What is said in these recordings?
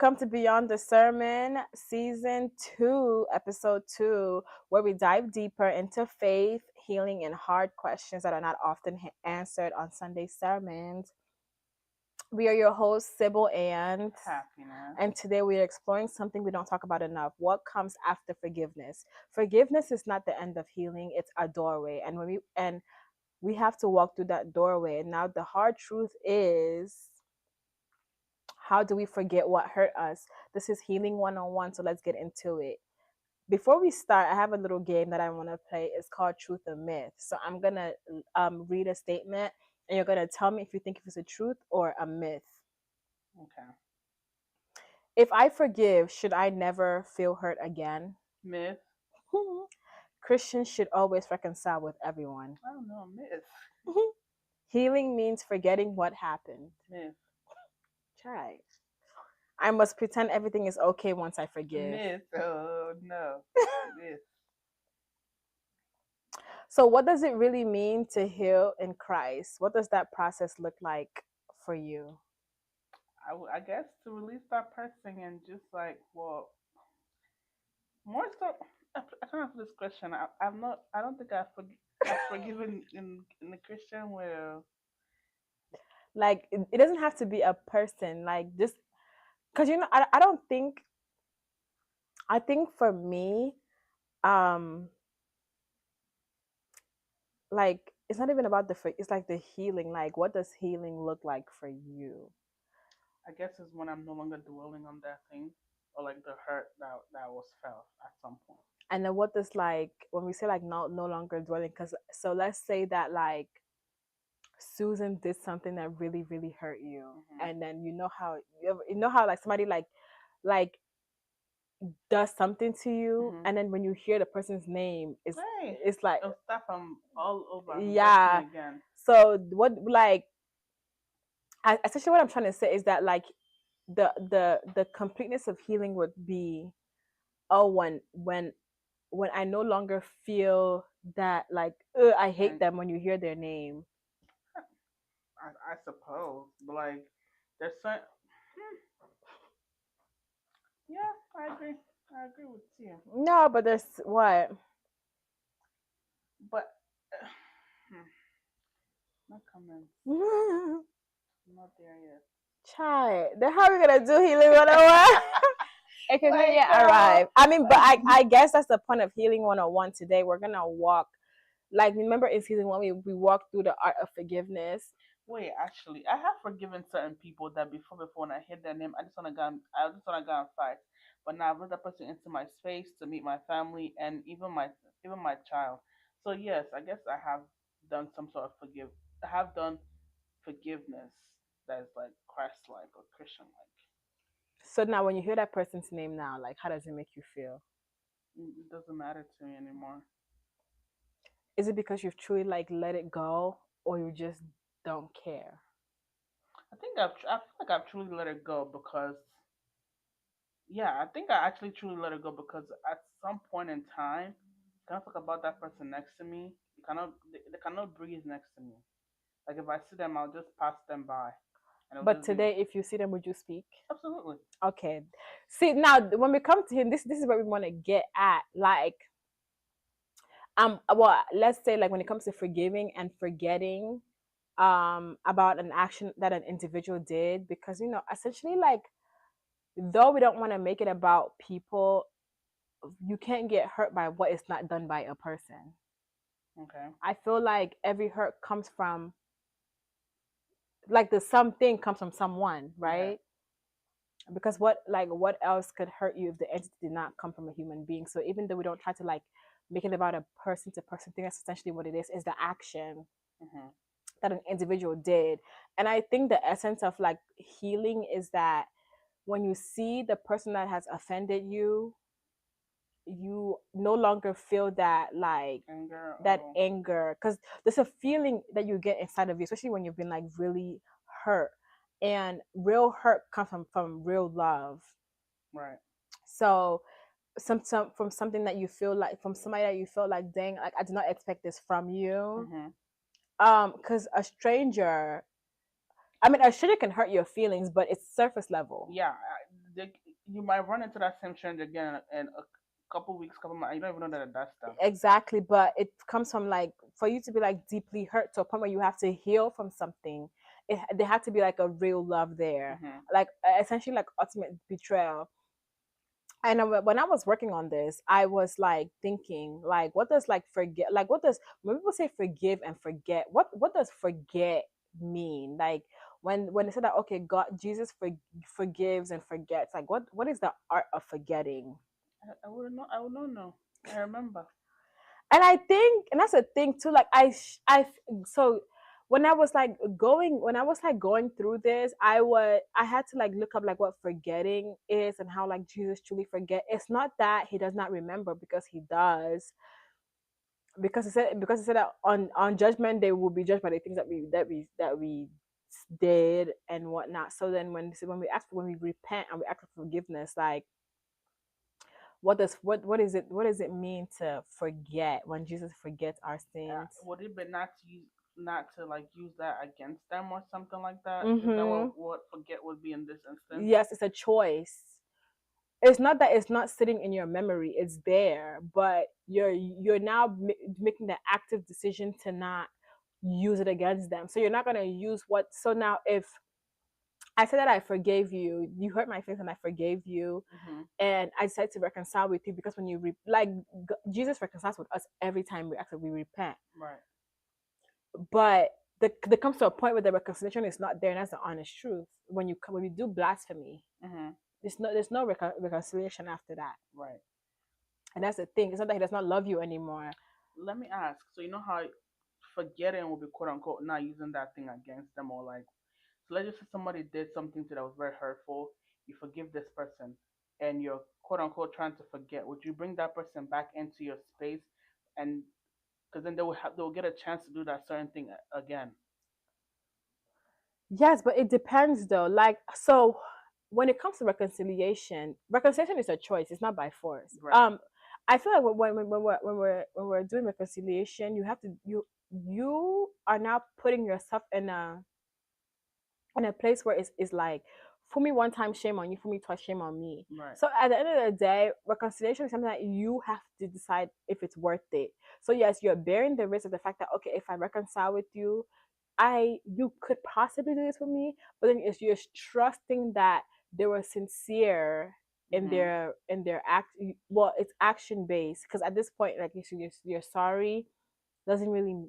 Come to Beyond the Sermon, Season 2, Episode 2, where we dive deeper into faith, healing, and hard questions that are not often answered on Sunday sermons. We are your hosts, Sybil and Happiness. and today we are exploring something we don't talk about enough. What comes after forgiveness? Forgiveness is not the end of healing, it's a doorway. And we have to walk through that doorway. And now the hard truth is, how do we forget what hurt us? This is Healing 101, so let's get into it. Before we start, I have a little game that I want to play. It's called Truth or Myth. So I'm going to read a statement, and you're going to tell me if you think if it's a truth or a myth. Okay. If I forgive, should I never feel hurt again? Myth. Christians should always reconcile with everyone. I don't know. Myth. Healing means forgetting what happened. Myth. Try. I must pretend everything is okay once I forgive. Myth. Oh no. Myth. So, what does it really mean to heal in Christ? What does that process look like for you? I guess to release that person and just like, well, more so. I can't answer this question. I'm not. I don't think I've forgiven in the Christian way. Like, it doesn't have to be a person. Like, just because I don't think. I think for me, um, like it's not even about it's like the healing. Like, what does healing look like for you? I guess is when I'm no longer dwelling on that thing or like the hurt that was felt at some point. And then what does, like, when we say like no longer dwelling? Because so let's say that, like, Susan did something that really really hurt you, and then you know how like somebody like does something to you, and then when you hear the person's name, it's like, it'll start from all over. yeah. Again. So what, like, essentially what I'm trying to say is that, like, the completeness of healing would be, oh, when I no longer feel that, like, I hate them when you hear their name. I suppose, but like, there's some. Yeah, I agree. I agree with you. No, but there's what? But no comments. Not there yet. Try. Then how are we gonna do healing 101? If you haven't yet arrived. I mean, but I guess that's the point of Healing 101 today. We're gonna walk, like, remember in season 1 we walked through the art of forgiveness. Wait, actually, I have forgiven certain people that before when I hear their name, I just wanna go and fight. But now I've let that person into my space to meet my family and even my child. So yes, I guess I have done some sort of I have done forgiveness that is like Christ like or Christian like. So now when you hear that person's name now, like, how does it make you feel? It doesn't matter to me anymore. Is it because you've truly, like, let it go, or you just don't care? I feel like I've truly let it go because yeah, I think I actually truly let it go because at some point in time, kind of talk about that person next to me. They cannot breathe next to me. Like if I see them, I'll just pass them by, and it'll But just be today, if you see them, would you speak? absolutely. Okay. See, now when we come to him, this is what we want to get at. Like, well, let's say, like, when it comes to forgiving and forgetting about an action that an individual did, because essentially, like, though we don't want to make it about people, you can't get hurt by what is not done by a person. Okay. I feel like every hurt comes from, like, the something comes from someone, right? Okay. Because what else could hurt you if the entity did not come from a human being? So even though we don't try to, like, make it about a person to person thing, that's essentially what it is the action that an individual did. And I think the essence of, like, healing is that when you see the person that has offended you, you no longer feel that, like, anger, because there's a feeling that you get inside of you, especially when you've been, like, really hurt, and real hurt comes from real love, right? So some from something that you feel like, from somebody that you feel like, dang, like, I did not expect this from you. Because a stranger can hurt your feelings, but it's surface level. Yeah, they, you might run into that same stranger again in a couple weeks, couple months. You don't even know that that's them. Exactly, but it comes from like for you to be like deeply hurt to a point where you have to heal from something. There had to be like a real love there, Hmm. like essentially like ultimate betrayal. And when I was working on this, I was like thinking, like, what does like forget, like, what does when people say forgive and forget, what does forget mean? Like when they say that, okay, God, Jesus forgives and forgets, like what is the art of forgetting? I wouldn't know. I would not know. I remember. And I think, and that's a thing too, like so when I was like going through this, I had to like look up like what forgetting is and how like Jesus truly forget. It's not that he does not remember, because he does, because he said that on judgment day will be judged by the things that we did and whatnot. So then when we repent and we ask for forgiveness, like what does it mean to forget when Jesus forgets our sins? Would it be not to use, not to like use that against them or something like that? Is that Mm-hmm. what forget would be in this instance? Yes, it's a choice. It's not that it's not sitting in your memory; it's there, but you're now making the active decision to not use it against them. So you're not gonna use what. So now, if I said that I forgave you, you hurt my feelings, and I forgave you, Hmm. and I decided to reconcile with you, because when you like Jesus reconciles with us every time we repent. Right. But there comes to a point where the reconciliation is not there, and that's the honest truth. When you do blasphemy, Hmm. there's no reconciliation after that, Right. and that's the thing. It's not that he does not love you anymore. Let me ask. So you know how forgetting will be quote unquote not using that thing against them, or like, so let's just say somebody did something to that was very hurtful. You forgive this person, and you're quote unquote trying to forget. Would you bring that person back into your space, and because then they will get a chance to do that certain thing again? Yes, but it depends though. Like so, when it comes to reconciliation is a choice. It's not by force. Right. I feel like when we're doing reconciliation, you are now putting yourself in a place where it's like, for me one time shame on you, for me twice shame on me. Right. So at the end of the day, reconciliation is something that you have to decide if it's worth it. So yes, you're bearing the risk of the fact that, okay, if I reconcile with you, you could possibly do this with me, but then it's you're trusting that they were sincere Hmm. in their act. Well, it's action based, because at this point, like you're sorry doesn't really,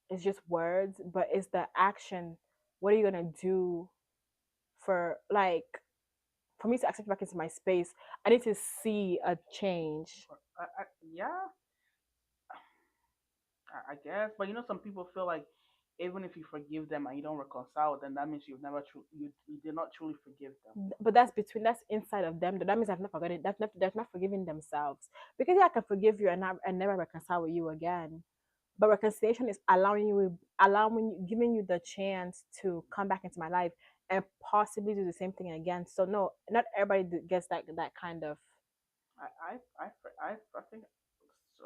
it's just words, but it's the action. What are you gonna do for like for me to accept back into my space? I need to see a change. Yeah, I guess. But you know, some people feel like even if you forgive them and you don't reconcile, then that means you've never you did not truly forgive them. But that's inside of them. That means I've not forgotten. That's not forgiving themselves. Because yeah, I can forgive you and never reconcile with you again. But reconciliation is giving you the chance to come back into my life and possibly do the same thing again. So no, not everybody gets that kind of. I think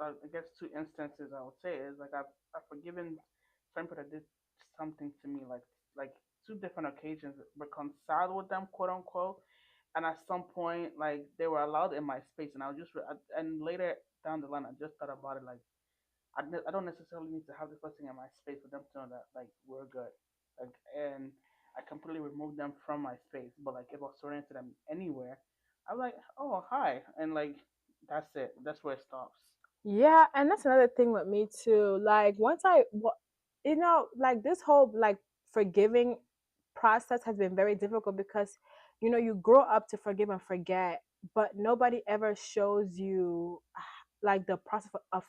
I guess two instances I would say is like I've forgiven some people that did something to me like two different occasions, reconciled with them, quote unquote, and at some point like they were allowed in my space, and I was and later down the line I just thought about it like I don't necessarily need to have this person in my space for them to know that like we're good, like, and I completely removed them from my space. But like if I was running to them anywhere, I'm like, oh hi, and like that's it. That's where it stops. Yeah, and that's another thing with me too. Like like this whole like forgiving process has been very difficult, because you grow up to forgive and forget, but nobody ever shows you like the process of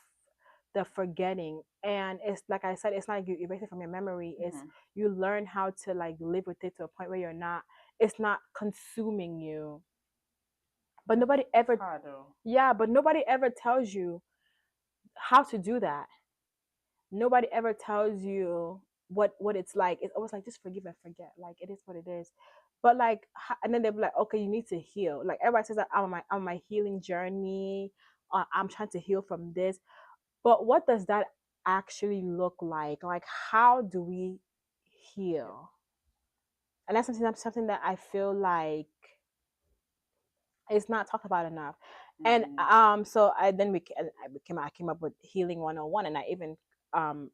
the forgetting. And it's like I said, it's not like you erase it from your memory. It's Hmm. you learn how to like live with it to a point where it's not consuming you. But nobody It's ever hard though. Yeah, but nobody ever tells you how to do that. Nobody ever tells you what it's like. It's always like, just forgive and forget, like it is what it is. But like and then they'll be like, okay, you need to heal. Like everybody says that I'm on my healing journey, I'm trying to heal from this. But what does that actually look like how do we Yeah. heal? And that's something that I feel like It's not talked about enough. And Mm-hmm. so I came up with Healing 101, and I even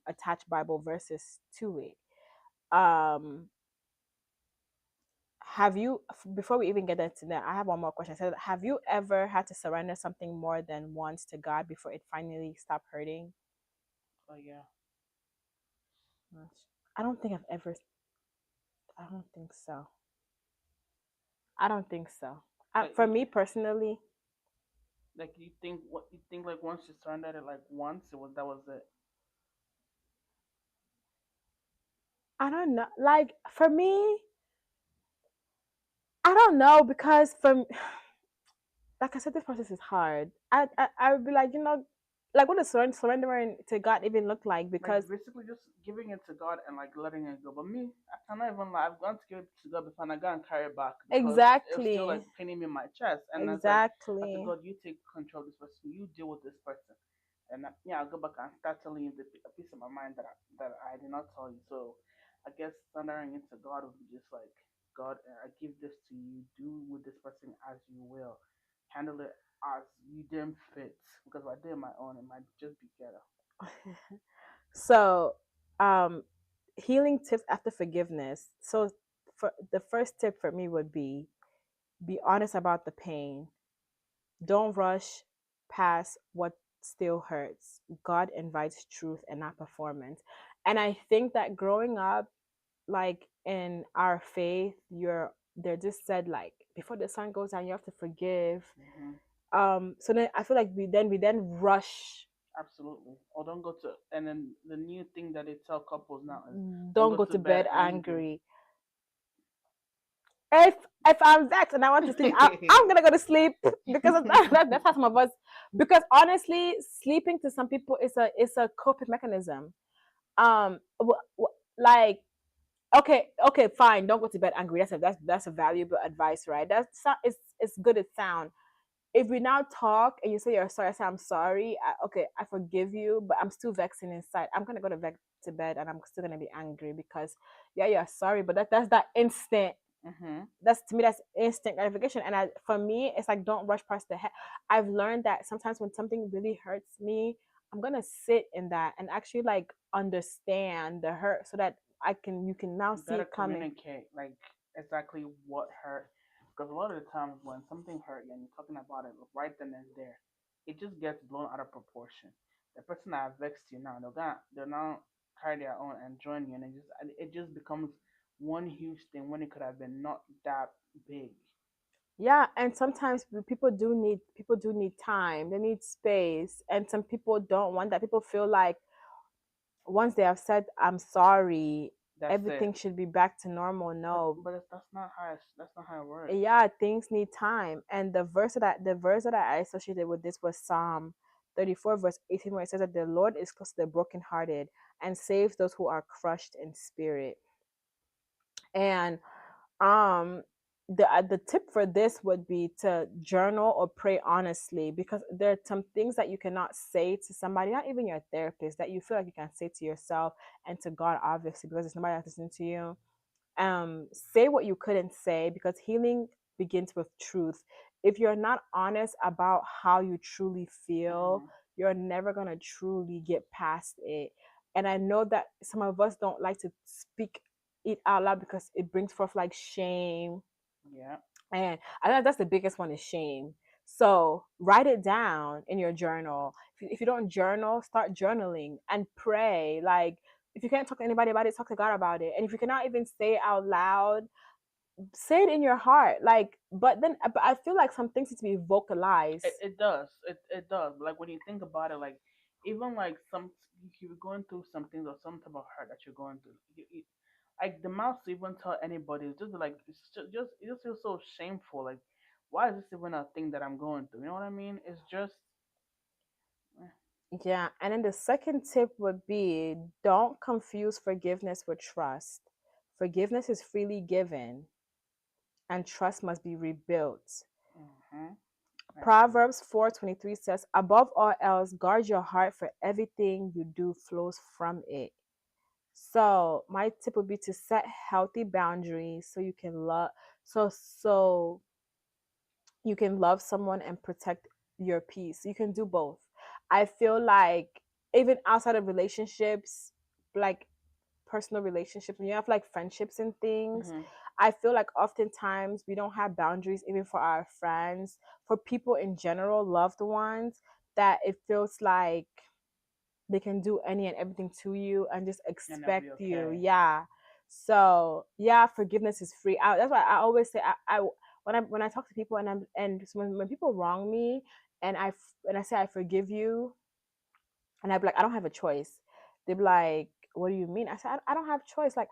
attached Bible verses to it. Um have you before we even get into that, I have one more question. So have you ever had to surrender something more than once to God before it finally stopped hurting? Oh yeah. Gosh. I don't think I've ever. I don't think so. I don't think so. Like For me personally, you think what you think like once you surrendered it like once it was that was it. I don't know. Like for me, I don't know because from like I said, this process is hard. I would be like, like what does surrendering to God even look like? Like Because basically just giving it to God and like letting it go. But me, I cannot even lie. I've gone to give it to God before and I got and carry it back because it was still like exactly, paining me in my chest. And I said, exactly, God, you take control of this person. You deal with this person. And yeah, I'll go back and start telling you a piece of my mind that I did not tell you. So I guess surrendering into God would be just like, God, I give this to you. Do with this person as you will. Handle it as you deem fit. Because if I did my own, it might just be ghetto. so healing tips after forgiveness. So for the first tip for me would be honest about the pain. Don't rush past what still hurts. God invites truth and not performance. And I think that growing up, like in our faith, they're just said like before the sun goes down, you have to forgive. Mm-hmm. So then I feel like we then rush. Absolutely. Or don't go to, and then the new thing that they tell couples now is don't Don't go go to to bed bed angry. angry. If I'm vexed and I want to sleep, I'm gonna go to sleep because of that's how some of us. Because honestly, sleeping to some people is a coping mechanism. Like okay, fine, don't go to bed angry. That's a valuable advice, right? It's good. It's sound. If we now talk and you say you're sorry, I say I'm sorry. Okay, I forgive you, but I'm still vexing inside. I'm gonna go to bed and I'm still gonna be angry because yeah, you're sorry, but that's that instant. Mm-hmm. That's to me that's instant gratification. And for me, it's like don't rush past the head. I've learned that sometimes when something really hurts me, I'm gonna sit in that and actually like understand the hurt so that you can now You see gotta it coming. communicate like exactly what hurt. Because a lot of the times when something hurt you and you're talking about it right then and there, it just gets blown out of proportion. The person that vexed you now, they're now carry their own and join you, and it just becomes one huge thing when it could have been not that big. Yeah, and sometimes people do need time. They need space, and some people don't want that. People feel like once they have said I'm sorry, That's it. everything should be back to normal. But No, but that's not how it works. yeah, things need time. And the verse that I associated with this was Psalm 34 verse 18, where it says that the Lord is close to the brokenhearted and saves those who are crushed in spirit. And um the tip for this would be to journal or pray honestly, because there are some things that you cannot say to somebody, not even your therapist, that you feel like you can say to yourself and to God, obviously, because there's nobody else listening to you. Say what you couldn't say, because healing begins with truth. If you're not honest about how you truly feel, Mm-hmm. you're never going to truly get past it. And I know that some of us don't like to speak it out loud because it brings forth like shame, Yeah. and I think that's the biggest one is shame. So write it down in your journal. If you don't journal, start journaling and pray. Like if you can't talk to anybody about it, talk to God about it. And if you cannot even say it out loud, say it in your heart. Like, but I feel like some things need to be vocalized. It does. It does. Like when you think about it, like even like if you're going through something or some type of hurt that you're going through, like the mouth to even tell anybody is just like just it just feels so shameful. Like why is this even a thing that I'm going through? You know what I mean? It's just eh, Yeah. And then the second tip would be don't confuse forgiveness with trust. Forgiveness is freely given and trust must be rebuilt. mhm, I agree. Proverbs 4:23 says, "Above all else, guard your heart, for everything you do flows from it." So, my tip would be to set healthy boundaries so you can love. So you can love someone and protect your peace. You can do both. I feel like even outside of relationships, like personal relationships, when you have like friendships and things, Mm-hmm. I feel like oftentimes we don't have boundaries even for our friends, for people in general, loved ones, that it feels like they can do any and everything to you and just And that'll be expect you. okay. Yeah. So yeah, forgiveness is free. That's why I always say when I talk to people and when people wrong me and I say I forgive you and I be like I don't have a choice. They be like, what do you mean? I said I don't have choice. Like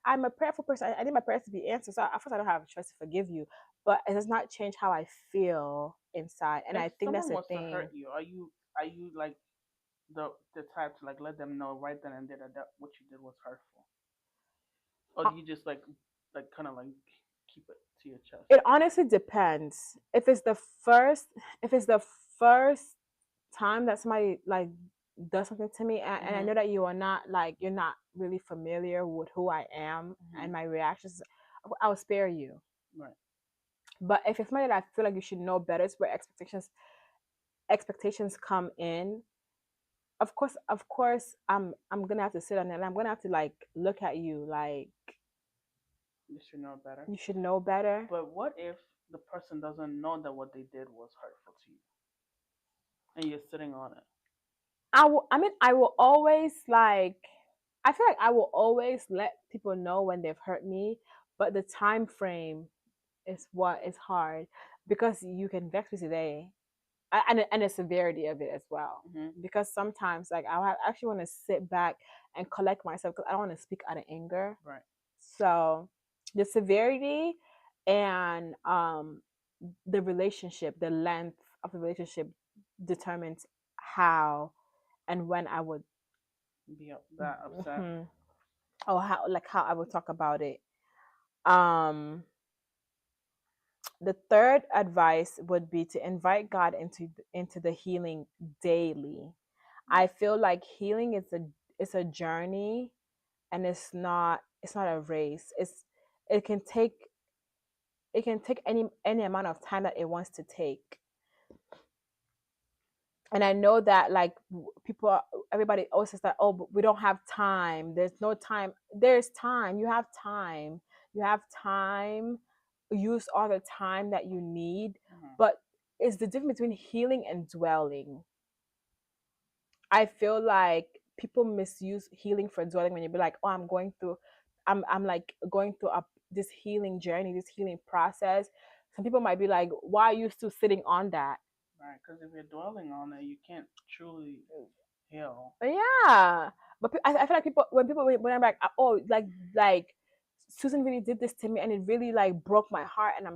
I'm a prayerful person. I need my prayers to be answered. So of course I don't have a choice to forgive you, but it does not change how I feel inside. And If I think that's someone the wants to thing. hurt you, are you like the type to like let them know right then and there that what you did was hurtful, or do you just like kind of like keep it to your chest? It honestly depends. If it's the first time that somebody like does something to me, and I Mm-hmm. know that you are not like you're not really familiar with who I am Mm-hmm. and my reactions, I'll spare you. Right. But if it's somebody that I feel like you should know better, it's where expectations come in. Of course, I'm gonna have to sit on it and I'm gonna have to like look at you like You should know better. you should know better. But what if the person doesn't know that what they did was hurtful to you, and you're sitting on it? I will always like I feel like I will always let people know when they've hurt me, but the time frame is what is hard because you can vex me today, and the severity of it as well. Mm-hmm. Because sometimes like actually want to sit back and collect myself because I don't want to speak out of anger. Right. So the severity and the relationship, the length of the relationship determines how and when I would Be that upset. mhm, or how I would talk about it. Um, the third advice would be to invite God into the healing daily. I feel like healing is a journey and it's not a race. It can take it can take any amount of time that it wants to take. And I know that like people, everybody always says that, oh, but we don't have time. There's no time. There's time. You have time. You have time. Use all the time that you need. Mm-hmm. But it's the difference between healing and dwelling. I feel like people misuse healing for dwelling when you be like, oh, I'm like going through this healing journey, this healing process. Some people might be like, why are you still sitting on that? Right. Because if you're dwelling on it, you can't truly heal. Yeah, but I feel like when I'm like, oh, like Susan really did this to me, and it really like broke my heart, and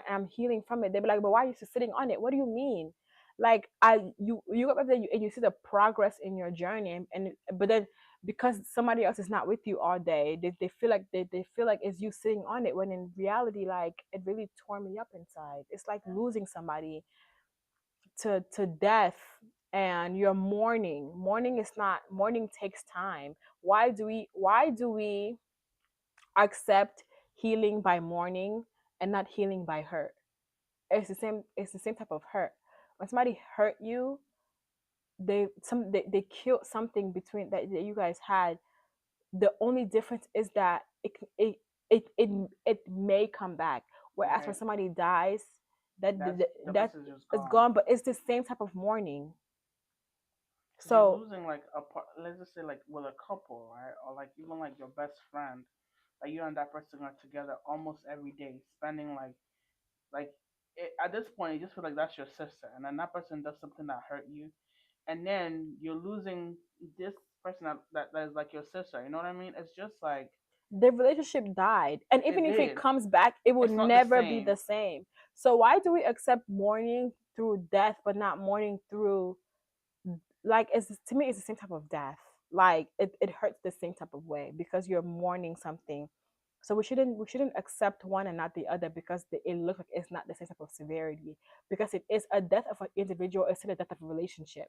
I'm healing from it. They be like, but why are you still sitting on it? What do you mean? Like you go up there and you see the progress in your journey, but then because somebody else is not with you all day, they feel like they feel like it's you sitting on it, when in reality, like it really tore me up inside. It's like losing somebody to death, and you're mourning is not mourning takes time. Why do we accept healing by mourning and not healing by hurt? It's the same type of hurt. When somebody hurt you, they killed something between that you guys had. The only difference is that it may come back, whereas when Right. somebody dies, That's the that person's just it's gone. gone, but it's the same type of mourning. Because you're So losing like a part. Let's just say like with a couple, right? Or like even like your best friend. Like you and that person are together almost every day, spending like at this point you just feel like that's your sister, and then that person does something that hurt you, and then you're losing this person that is like your sister. You know what I mean? It's just like the relationship died, and even it if it did. comes back, it will It's not the never be same. the same. So why do we accept mourning through death but not mourning through, like, it's to me it's the same type of death. Like it hurts the same type of way because you're mourning something. So we shouldn't accept one and not the other because it looks like it's not the same type of severity, because it is a death of an individual, it's still a death of a relationship.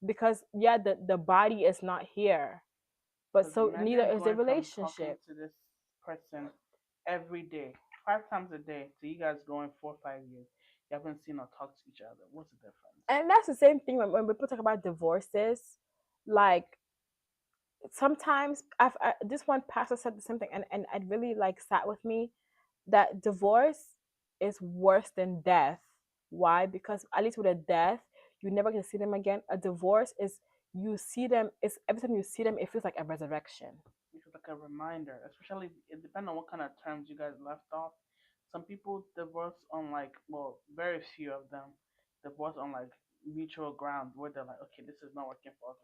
Because yeah, the body is not here, but Because so neither imagine is the going from talking relationship. to this person every day, 5 times a day, to you guys going 4 or 5 years. you haven't seen or talked to each other. What's the difference? And that's the same thing when people talk about divorces. Like sometimes this one pastor said the same thing, and it really like sat with me that divorce is worse than death. Why? Because at least with a death, you never can see them again. A divorce is you see them. It's every time you see them, it feels like a resurrection. It's like a reminder, especially it depends on what kind of terms you guys left off. Some people divorce on like, well, very few of them divorce on like mutual ground where they're like, okay, this is not working for us.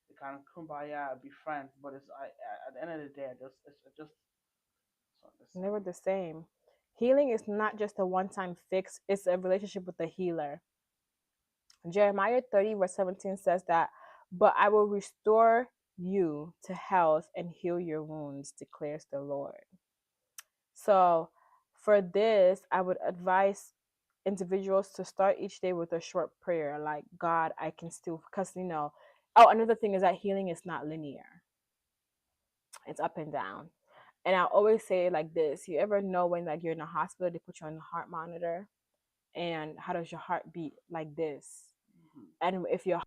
We can kumbaya, be friends, but it's at the end of the day, it's not the Never same. the same. Healing is not just a one-time fix; it's a relationship with the healer. Jeremiah 30, verse 17 says that, but I will restore you to health and heal your wounds, declares the Lord. So, for this, I would advise individuals to start each day with a short prayer like, God, I can still, because, oh, another thing is that healing is not linear, it's up and down. And I always say it like this: you ever know when like you're in a hospital, they put you on the heart monitor, and how does your heart beat like this? Mm-hmm. And if your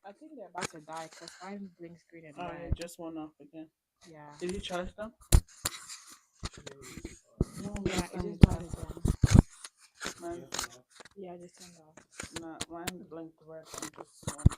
I think they're about to die because mine blinks green and I red. just went off again. Yeah. Did you charge them? No, Yeah, it mine just is died off. again. Mine, Yeah, just turned off. nah, mine blinked red. I'm just